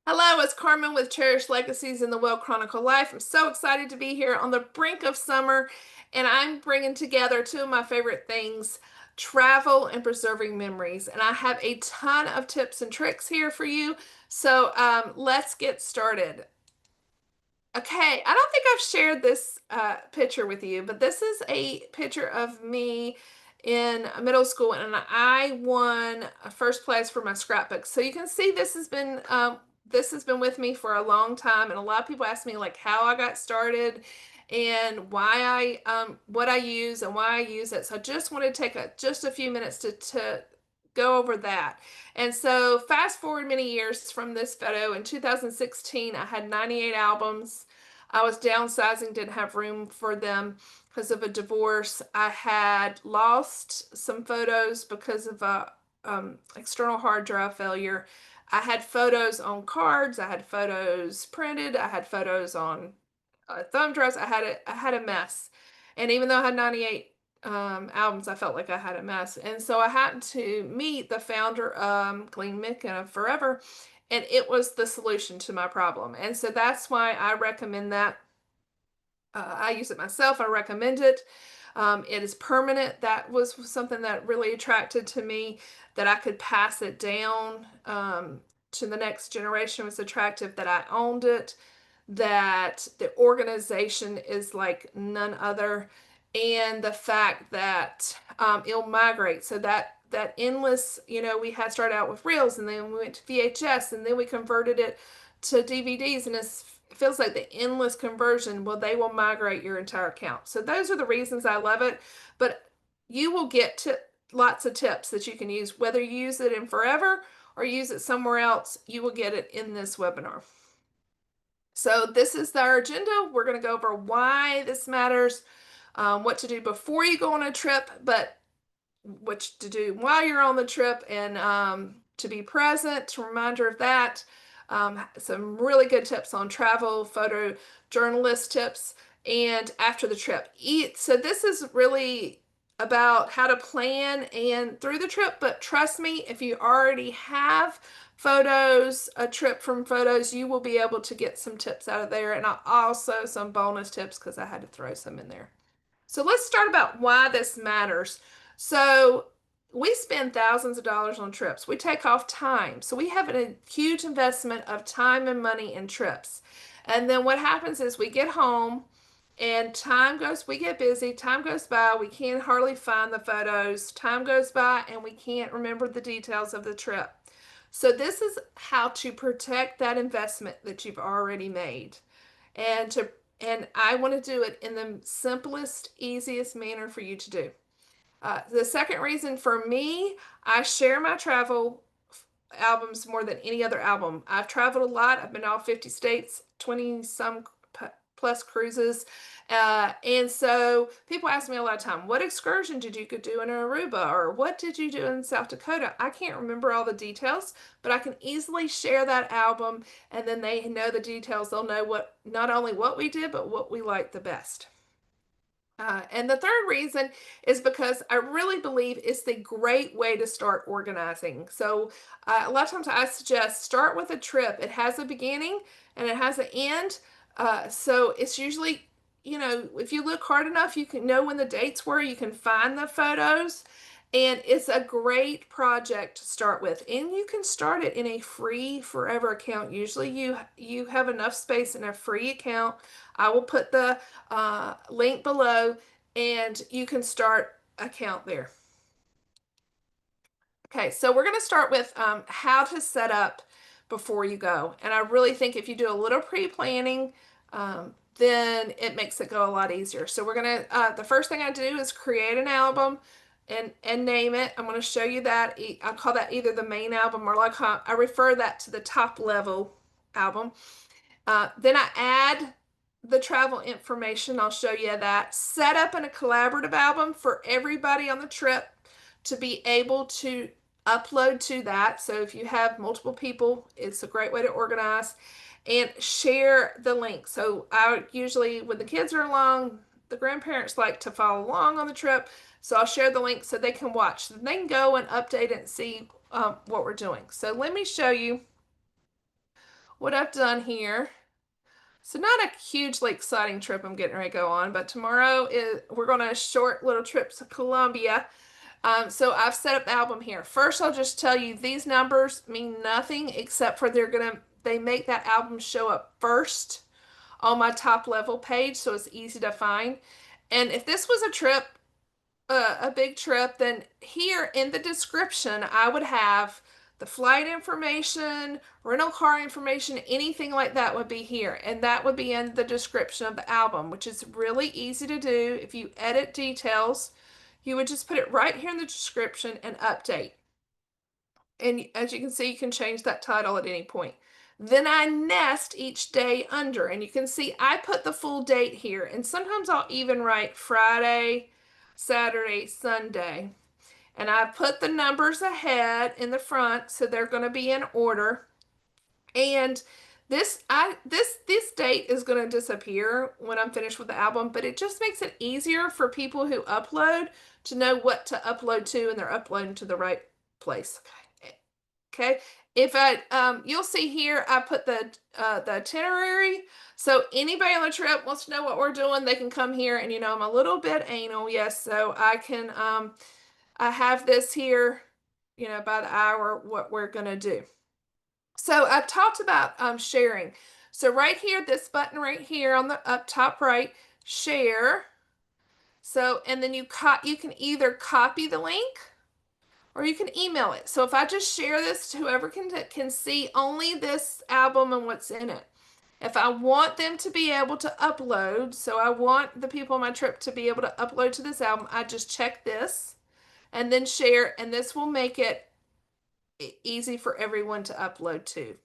Hello, it's Carmen with Cherished Legacies in the Well Chronicle Life. I'm so excited to be here on the brink of summer, and I'm bringing together two of my favorite things, travel and preserving memories. And I have a ton of tips and tricks here for you. So let's get started. Okay, I don't think I've shared this picture with you, but this is a picture of me in middle school, and I won a first place for my scrapbook. So you can see this has been with me for a long time, and a lot of people ask me like how I got started and why what I use and why I use it. So I just want to take just a few minutes to go over that. And so fast forward many years from this photo, in 2016, I had 98 albums. I was downsizing, didn't have room for them because of a divorce. I had lost some photos because of a external hard drive failure. I had photos on cards. I had photos printed. I had photos on thumb drives. I had a mess. And even though I had 98 albums, I felt like I had a mess. And so I happened to meet the founder, Glenn Micken of Forever, and it was the solution to my problem. And so that's why I recommend that. I use it myself. I recommend it. It is permanent. That was something that really attracted to me, that I could pass it down to the next generation was attractive, that I owned it, that the organization is like none other, and the fact that it'll migrate. So that endless, we had started out with reels, and then we went to VHS, and then we converted it to DVDs, and it feels like the endless conversion. Well, they will migrate your entire account. So those are the reasons I love it. But you will get to lots of tips that you can use, whether you use it in Forever or use it somewhere else. You will get it in this webinar. So this is our agenda. We're going to go over why this matters, what to do before you go on a trip, but what to do while you're on the trip, and to be present, a reminder of that. Some really good tips on travel, photo journalist tips, and after the trip. So this is really about how to plan and through the trip, but trust me, if you already have photos, a trip from photos, you will be able to get some tips out of there, and also some bonus tips because I had to throw some in there. So let's start about why this matters. So we spend thousands of dollars on trips. We take off time. So we have a huge investment of time and money in trips. And then what happens is we get home and we get busy, time goes by, we can't hardly find the photos, time goes by, and we can't remember the details of the trip. So this is how to protect that investment that you've already made. And I want to do it in the simplest, easiest manner for you to do. The second reason for me, I share my travel albums more than any other album. I've traveled a lot. I've been to all 50 states, 20 some plus cruises. And so people ask me a lot of time, what excursion did you do in Aruba, or what did you do in South Dakota? I can't remember all the details, but I can easily share that album, and then they know the details. They'll know not only what we did, but what we liked the best. And the third reason is because I really believe it's the great way to start organizing. So, a lot of times I suggest start with a trip. It has a beginning and it has an end. So, it's usually, if you look hard enough, you can know when the dates were, you can find the photos. And it's a great project to start with. And you can start it in a free Forever account. Usually you have enough space in a free account. I will put the link below, and you can start account there. Okay, so we're going to start with how to set up before you go. And I really think if you do a little pre-planning, then it makes it go a lot easier. So the first thing I do is create an album and name it. I'm going to show you that. I call that either the main album, or like I refer that to the top level album. Then I add the travel information. I'll show you that. Set up in a collaborative album for everybody on the trip to be able to upload to that. So if you have multiple people, it's a great way to organize, and share the link. So I usually, when the kids are along, the grandparents like to follow along on the trip. So I'll share the link so they can watch. So they can go and update it and see what we're doing. So let me show you what I've done here. So not a hugely exciting trip I'm getting ready to go on, but tomorrow is we're going on a short little trip to Colombia. So I've set up the album here. First, I'll just tell you these numbers mean nothing except for they make that album show up first on my top level page, so it's easy to find. And if this was a trip, a big trip, then here in the description, I would have the flight information, rental car information, anything like that would be here. And that would be in the description of the album, which is really easy to do. If you edit details, you would just put it right here in the description and update. And as you can see, you can change that title at any point. Then I nest each day under, and you can see I put the full date here. And sometimes I'll even write Friday, Saturday, Sunday. And I put the numbers ahead in the front, so they're going to be in order. And this date is going to disappear when I'm finished with the album, but it just makes it easier for people who upload to know what to upload to, and they're uploading to the right place. Okay. If you'll see here, I put the itinerary. So anybody on the trip wants to know what we're doing, they can come here. And I'm a little bit anal, yes. So I can I have this here, by the hour what we're gonna do. So I've talked about sharing. So right here, this button right here on the up top right, share. So and then you can either copy the link or you can email it. So if I just share this to whoever can see only this album and what's in it. If I want them to be able to upload, so I want the people on my trip to be able to upload to this album, I just check this and then share, and this will make it easy for everyone to upload to.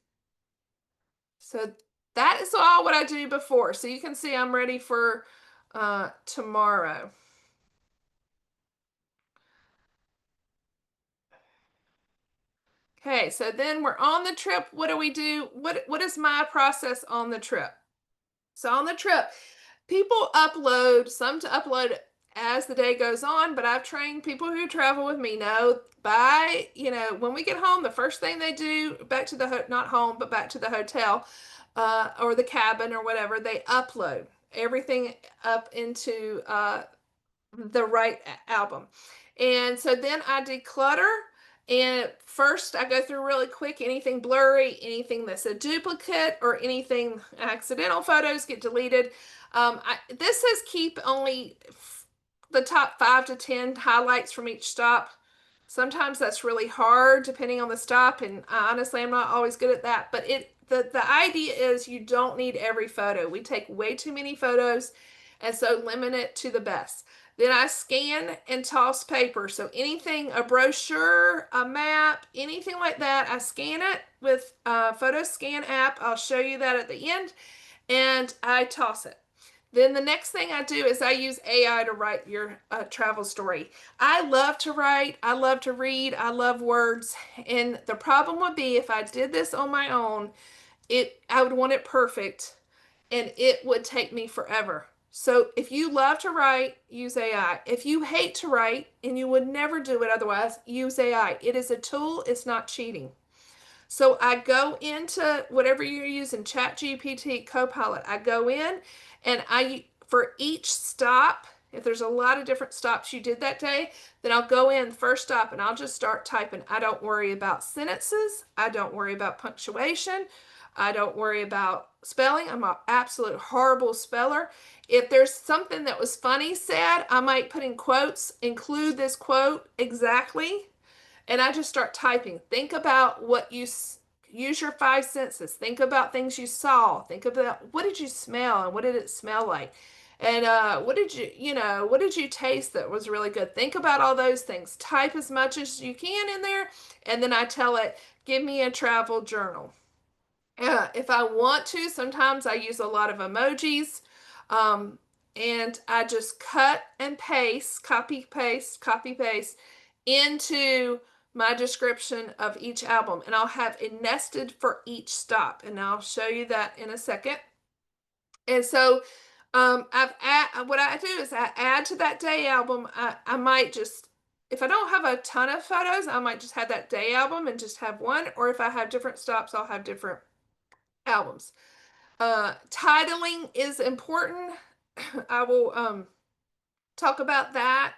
So that is all what I do before. So you can see I'm ready for tomorrow. Okay, so then we're on the trip. What do we do? What is my process on the trip? So on the trip, people upload, some to upload as the day goes on, but I've trained people who travel with me know when we get home, the first thing they do back to the not home, but back to the hotel or the cabin or whatever, they upload everything up into the right album. And so then I declutter. And first, I go through really quick anything blurry, anything that's a duplicate, or anything accidental photos get deleted. This says keep only the top 5 to 10 highlights from each stop. Sometimes that's really hard depending on the stop, and honestly, I'm not always good at that. But the idea is you don't need every photo. We take way too many photos, and so limit it to the best. Then I scan and toss paper. So anything, a brochure, a map, anything like that, I scan it with a photo scan app. I'll show you that at the end. And I toss it. Then the next thing I do is I use AI to write your travel story. I love to write, I love to read, I love words. And the problem would be if I did this on my own, I would want it perfect and it would take me forever. So if you love to write, use AI. If you hate to write and you would never do it otherwise, use AI. It is a tool, it's not cheating. So I go into whatever you're using, ChatGPT, Copilot. I go in and for each stop, if there's a lot of different stops you did that day, then I'll go in first stop and I'll just start typing. I don't worry about sentences. I don't worry about punctuation. I don't worry about spelling. I'm an absolute horrible speller. If there's something that was funny said, I might put in quotes, include this quote exactly, and I just start typing. Think about use your 5 senses. Think about things you saw. Think about what did you smell and what did it smell like? And what did you taste that was really good? Think about all those things. Type as much as you can in there, and then I tell it, give me a travel journal. If I want to, sometimes I use a lot of emojis. And I just cut and paste, copy, paste into my description of each album. And I'll have it nested for each stop. And I'll show you that in a second. And so what I do is I add to that day album. I might just, if I don't have a ton of photos, I might just have that day album and just have one. Or if I have different stops, I'll have different albums. Titling is important. I will talk about that.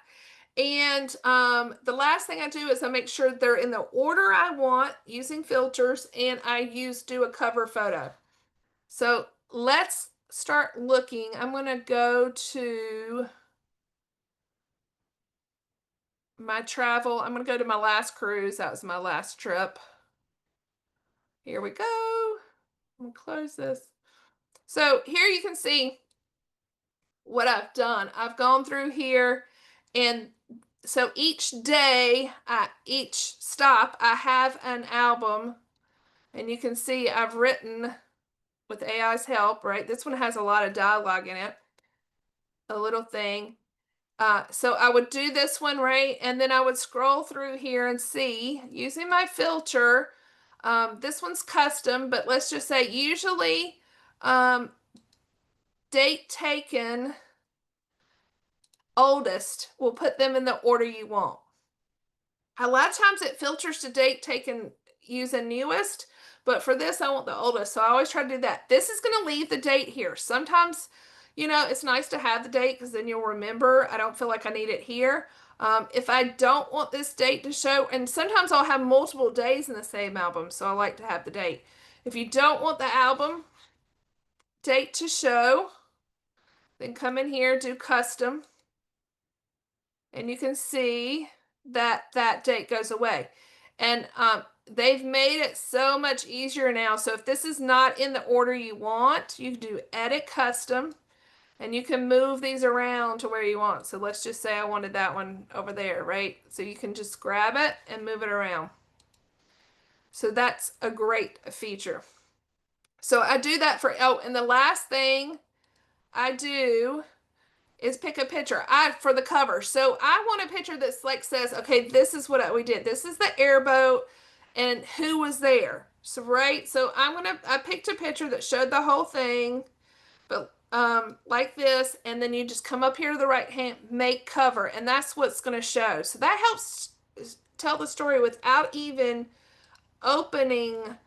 And the last thing I do is I make sure they're in the order I want using filters, and I do a cover photo. So let's start looking. I'm going to go to my travel. I'm going to go to my last cruise. That was my last trip. Here we go. I'm going to close this. So here you can see what I've done. I've gone through here, and so each day, each stop, I have an album, and you can see I've written with AI's help, right? This one has a lot of dialogue in it, a little thing. So I would do this one, right? And then I would scroll through here and see, using my filter, this one's custom, but let's just say usually date taken, oldest, we'll put them in the order you want. A lot of times it filters to date taken using newest, but for this I want the oldest, so I always try to do that. This is going to leave the date here. Sometimes, it's nice to have the date because then you'll remember. I don't feel like I need it here. If I don't want this date to show, and sometimes I'll have multiple days in the same album, so I like to have the date. If you don't want the album date to show, then come in here, do custom, and you can see that that date goes away. And they've made it so much easier now. So if this is not in the order you want, you can do edit custom, and you can move these around to where you want. So let's just say I wanted that one over there, right? So you can just grab it and move it around. So that's a great feature. So I do that for, oh, and the last thing I do is pick a picture for the cover. So I want a picture that's like says, okay, this is what we did. This is the airboat and who was there. So right, so I picked a picture that showed the whole thing, but like this, and then you just come up here to the right hand, make cover, and that's what's going to show. So that helps tell the story without even opening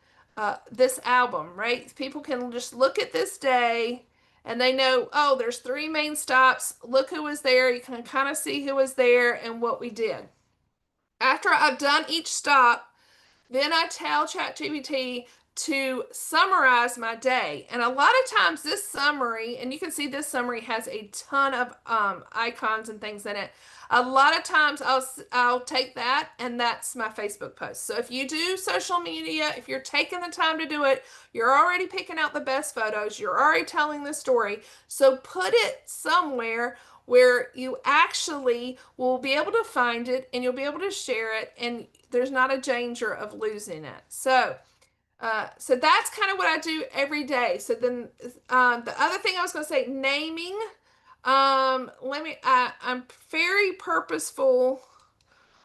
this album, right? People can just look at this day and they know, oh, there's 3 main stops. Look who was there. You can kind of see who was there and what we did. After I've done each stop, then I tell ChatGPT to summarize my day. And a lot of times this summary, and you can see this summary has a ton of icons and things in it. A lot of times I'll take that, and that's my Facebook post. So if you do social media, if you're taking the time to do it, you're already picking out the best photos, you're already telling the story. So put it somewhere where you actually will be able to find it and you'll be able to share it, and there's not a danger of losing it. So that's kind of what I do every day. So then the other thing I was going to say, naming. I'm very purposeful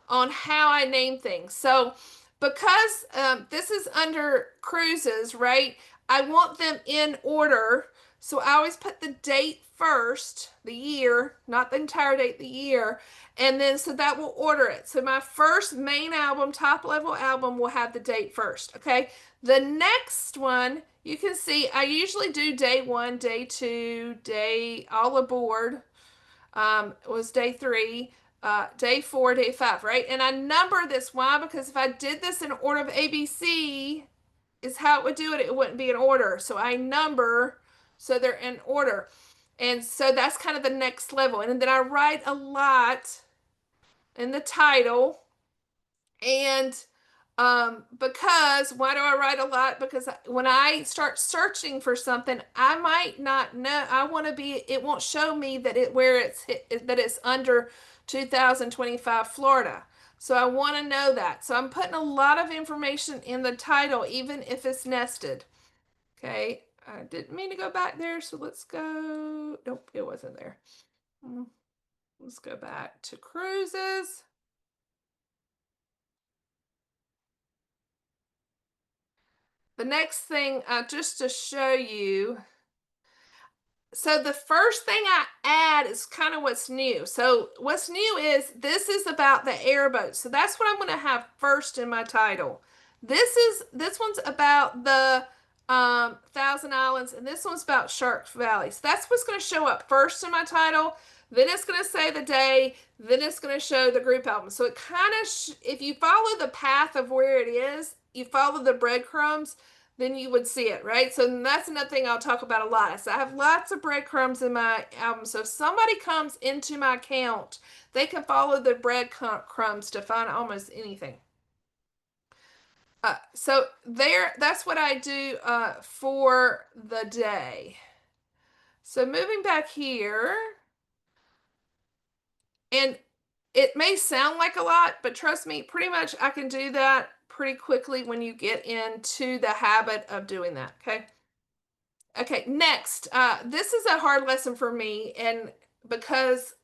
on how I name things. So because this is under cruises, right? I want them in order. So I always put the date first, the year, not the entire date, the year. And then so that will order it. So my first main album, top level album, will have the date first. Okay. The next one, you can see I usually do day 1, day 2, day all aboard. Was day 3, day 4, day 5, right? And I number this. Why? Because if I did this in order of ABC, is how it would do it. It wouldn't be in order. So I number so they're in order. And so that's kind of the next level. And then I write a lot in the title. And because why do I write a lot? Because when I start searching for something, I might not know. I want to be, it won't show me that that it's under 2025 Florida. So I want to know that. So I'm putting a lot of information in the title, even if it's nested. Okay. I didn't mean to go back there. So let's go. Nope, it wasn't there. Let's go back to cruises. The next thing, just to show you, so the first thing I add is kind of what's new. So what's new is this is about the airboat. So that's what I'm going to have first in my title. This one's about the Thousand Islands, and this one's about Shark Valley. So that's what's going to show up first in my title. Then it's going to say the day. Then it's going to show the group album. So it kind of, if you follow the path of where it is, you follow the breadcrumbs, then you would see it, right? So that's another thing I'll talk about a lot. So I have lots of breadcrumbs in my album. So if somebody comes into my account, they can follow the breadcrumbs to find almost anything. So there, that's what I do for the day. So moving back here, and it may sound like a lot, but trust me, pretty much I can do that pretty quickly when you get into the habit of doing that. Okay. Okay. Next, this is a hard lesson for me, and because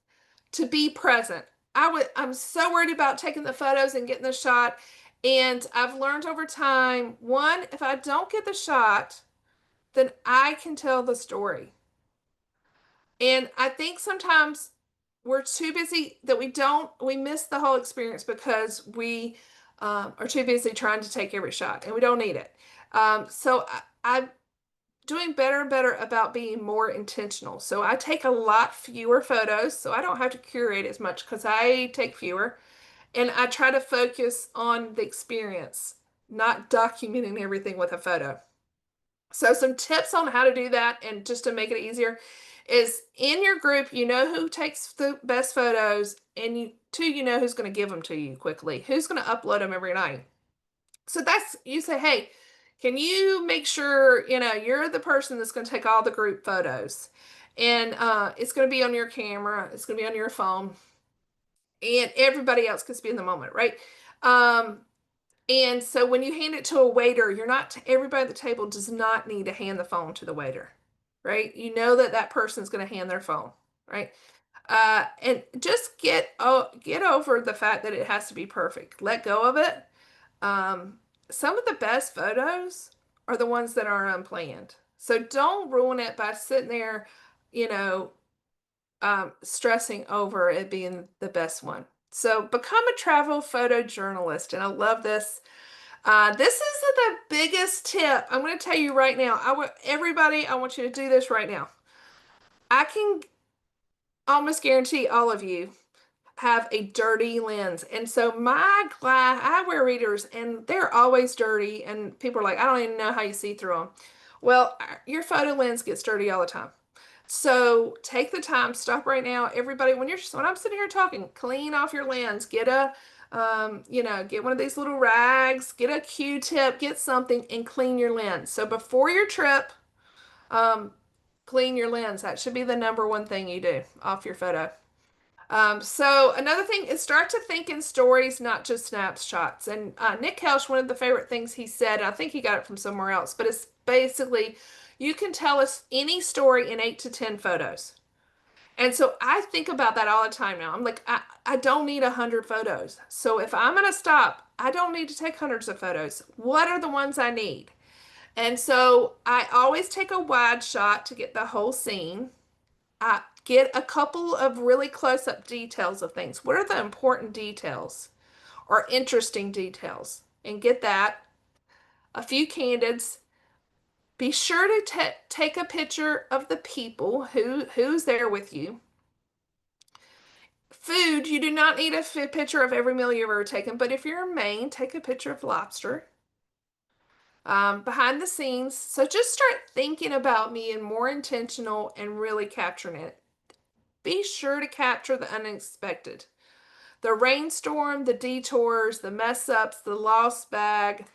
to be present, I'm so worried about taking the photos and getting the shot. And I've learned over time, one, if I don't get the shot, then I can tell the story. And I think sometimes we're too busy that we miss the whole experience because we are too busy trying to take every shot and we don't need it. I'm doing better and better about being more intentional. So I take a lot fewer photos, so I don't have to curate as much because I take fewer. And I try to focus on the experience, not documenting everything with a photo. So some tips on how to do that and just to make it easier is in your group, you know who takes the best photos, and you know who's going to give them to you quickly, who's going to upload them every night. So that's, you say, hey, can you make sure, you're the person that's going to take all the group photos, and it's going to be on your camera, it's going to be on your phone, and everybody else can be in the moment, right? Um, and so when you hand it to a waiter, you're not, everybody at the table does not need to hand the phone to the waiter, right? You know that that person's going to hand their phone, right? And just get over the fact that it has to be perfect. Let go of it. Some of the best photos are the ones that are unplanned. So don't ruin it by sitting there, you know, stressing over it being the best one. So become a travel photojournalist. And I love this. This is the biggest tip. I'm going to tell you right now. Everybody, I want you to do this right now. I can almost guarantee all of you have a dirty lens. And so my glass, I wear readers and they're always dirty. And people are like, I don't even know how you see through them. Well, your photo lens gets dirty all the time. So take the time, stop right now. Everybody, when I'm sitting here talking, clean off your lens, get get one of these little rags, get a Q-tip, get something and clean your lens. So before your trip, um, clean your lens. That should be the number one thing you do off your photo. So another thing is start to think in stories, not just snapshots. And Nick Kelch, one of the favorite things he said, I think he got it from somewhere else, but it's basically you can tell us any story in 8 to 10 photos. And so I think about that all the time now. I'm like, I don't need 100 photos. So if I'm going to stop, I don't need to take hundreds of photos. What are the ones I need? And so I always take a wide shot to get the whole scene. I get a couple of really close-up details of things. What are the important details or interesting details? And get that. A few candids. Be sure to take a picture of the people who's there with you. Food, you do not need a picture of every meal you've ever taken, but if you're in Maine, take a picture of lobster. Behind the scenes. So just start thinking about being more intentional and really capturing it. Be sure to capture the unexpected. The rainstorm, the detours, the mess ups, the lost bag,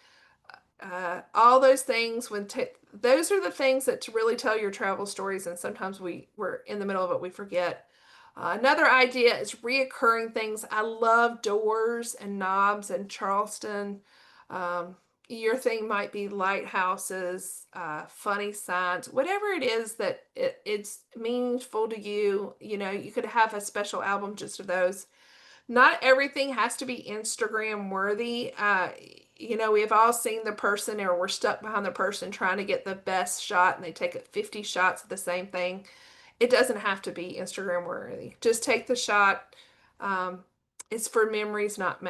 all those things. Those are the things that to really tell your travel stories, and sometimes we're in the middle of it, we forget. Another idea is reoccurring things. I love doors and knobs in Charleston. Your thing might be lighthouses, funny signs, whatever it is that it's meaningful to you. You could have a special album just of those. Not everything has to be Instagram worthy. We've all seen the person, or we're stuck behind the person trying to get the best shot and they take 50 shots of the same thing. It doesn't have to be Instagram worthy. Just take the shot. It's for memories, not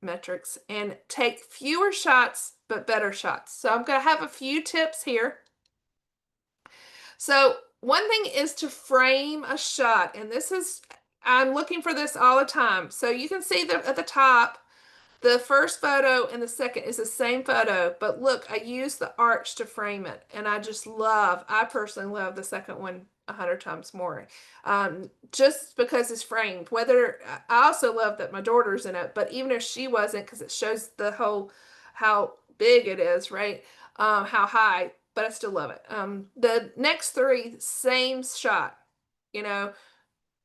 metrics and take fewer shots but better shots. So I'm going to have a few tips here. So one thing is to frame a shot, and this is, I'm looking for this all the time. So you can see that at the top, the first photo and the second is the same photo, but look, I used the arch to frame it, and I personally love the second one 100 times more, just because it's framed. Whether I also love that my daughter's in it, but even if she wasn't, because it shows the whole how big it is, right? How high, but I still love it. The next three, same shot, you know.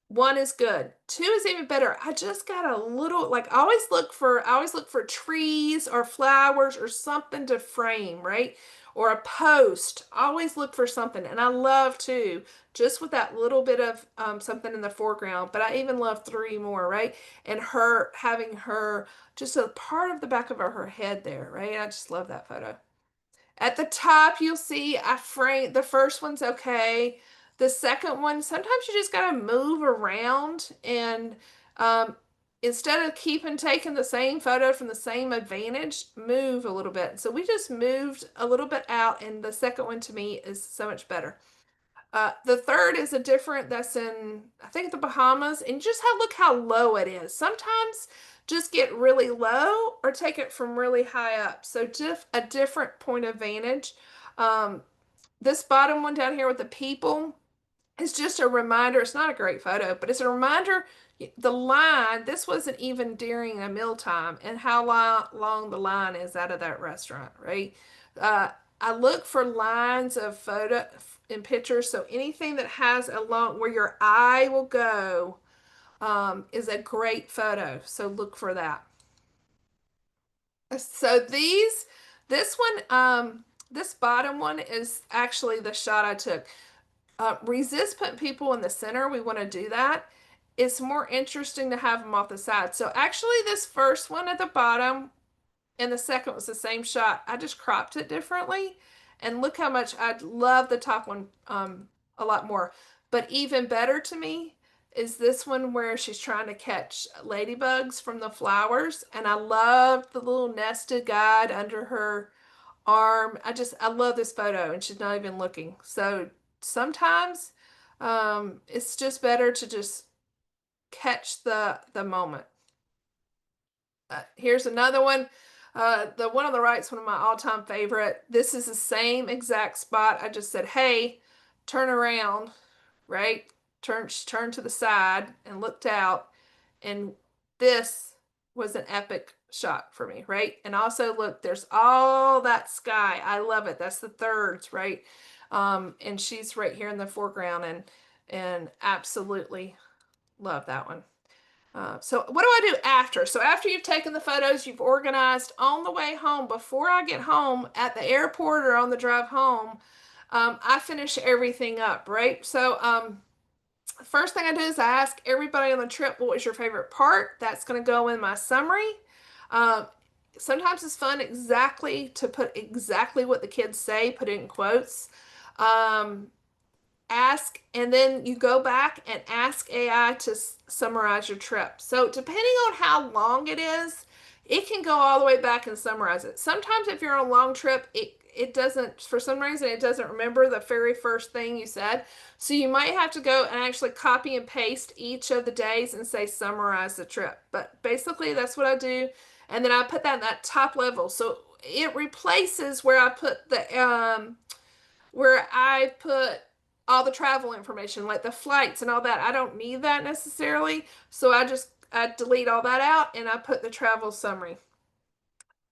One is good. Two is even better. I just got a little, like, I always look for trees or flowers or something to frame, right? Or a post. Always look for something. And I love two, just with that little bit of something in the foreground. But I even love three more, right? And her having her, just a part of the back of her head there, right? I just love that photo. At the top, you'll see I frame the first one's okay. The second one, sometimes you just gotta move around and um, instead of taking the same photo from the same advantage, move a little bit. So we just moved a little bit out, and the second one to me is so much better. The third is a different, that's in, I think, the Bahamas. And just look how low it is. Sometimes just get really low or take it from really high up. So just a different point of vantage. Um, this bottom one down here with the people is just a reminder. It's not a great photo, but it's a reminder. The line, this wasn't even during a mealtime, and how long the line is out of that restaurant, right? Uh, I look for lines of photo in pictures, so anything that has a long where your eye will go is a great photo. So look for that. So this one, this bottom one is actually the shot I took. Resist putting people in the center. We want to do that. It's more interesting to have them off the side. So actually this first one at the bottom and the second was the same shot. I just cropped it differently. And look how much I love the top one a lot more. But even better to me is this one where she's trying to catch ladybugs from the flowers. And I love the little nested guide under her arm. I love this photo, and she's not even looking. So sometimes it's just better to just catch the moment. Here's another one. The one on the right is one of my all-time favorite. This is the same exact spot. I just said, hey, turn around, right? Turn to the side and looked out. And this was an epic shot for me, right? And also look, there's all that sky. I love it. That's the thirds, right? And she's right here in the foreground, and absolutely love that one. So what do I do after? So after you've taken the photos, you've organized on the way home, before I get home at the airport or on the drive home, I finish everything up, right? So first thing I do is I ask everybody on the trip, what was your favorite part? That's going to go in my summary. Um, Sometimes it's fun to put exactly what the kids say, put it in quotes. Um, and then you go back and ask AI to summarize your trip. So depending on how long it is, it can go all the way back and summarize it. Sometimes if you're on a long trip, it doesn't, for some reason, it doesn't remember the very first thing you said. So you might have to go and actually copy and paste each of the days and say summarize the trip. But basically that's what I do. And then I put that in that top level. So it replaces where I put all the travel information, like the flights and all that. I don't need that necessarily. So I delete all that out and I put the travel summary.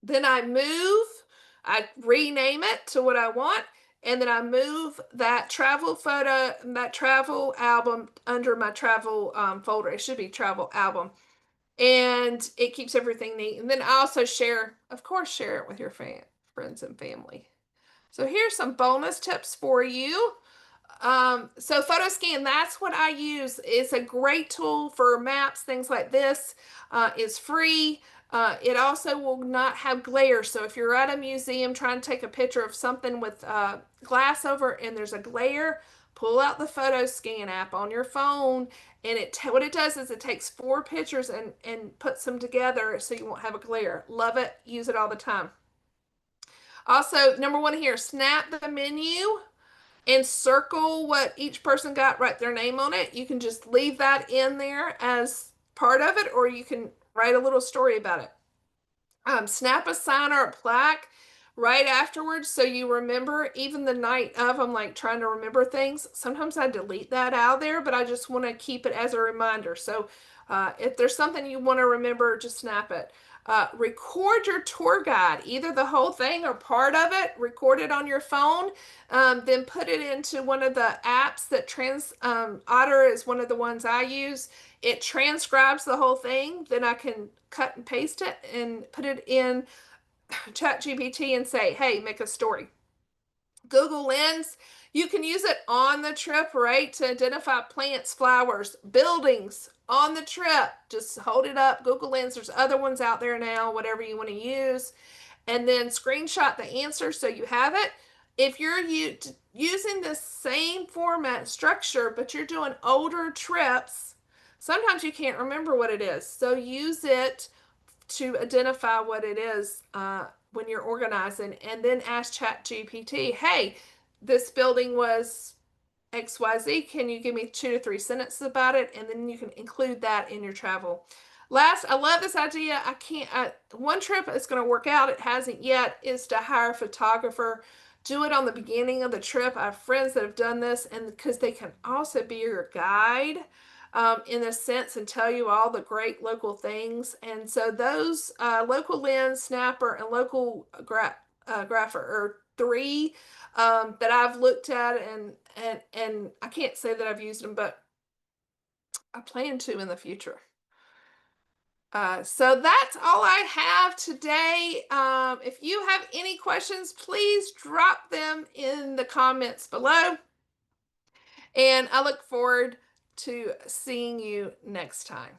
Then I rename it to what I want, and then I move that travel photo, that travel album under my travel folder. It should be travel album. And it keeps everything neat. And then I also of course, share it with your friends and family. So here's some bonus tips for you. So PhotoScan, that's what I use. It's a great tool for maps, things like this. It's free. It also will not have glare. So if you're at a museum trying to take a picture of something with glass over and there's a glare, pull out the photo scan app on your phone, and what it does is it takes 4 pictures and puts them together so you won't have a glare. Love it. Use it all the time. Also, number one here, snap the menu and circle what each person got, write their name on it. You can just leave that in there as part of it, or you can write a little story about it. Snap a sign or a plaque right afterwards so you remember. Even the night of, I'm like trying to remember things. Sometimes I delete that out of there, but I just want to keep it as a reminder. So if there's something you want to remember, just snap it. Record your tour guide, either the whole thing or part of it. Record it on your phone, then put it into one of the apps that Otter is one of the ones I use. It transcribes the whole thing. Then I can cut and paste it and put it in ChatGPT and say, hey, make a story. Google Lens, you can use it on the trip, right, to identify plants, flowers, buildings on the trip. Just hold it up. Google Lens, there's other ones out there now, whatever you want to use. And then screenshot the answer so you have it. If you're using the same format structure, but you're doing older trips, sometimes you can't remember what it is. So use it to identify what it is when you're organizing, and then ask ChatGPT, hey, this building was XYZ. Can you give me 2 to 3 sentences about it? And then you can include that in your travel. Last, I love this idea. One trip is going to work out, it hasn't yet, is to hire a photographer. Do it on the beginning of the trip. I have friends that have done this, and because they can also be your guide in a sense and tell you all the great local things. And so those Local Lens, Snapper, and Local Grapher are three that I've looked at, and I can't say that I've used them, but I plan to in the future. So that's all I have today. If you have any questions, please drop them in the comments below. And I look forward to seeing you next time.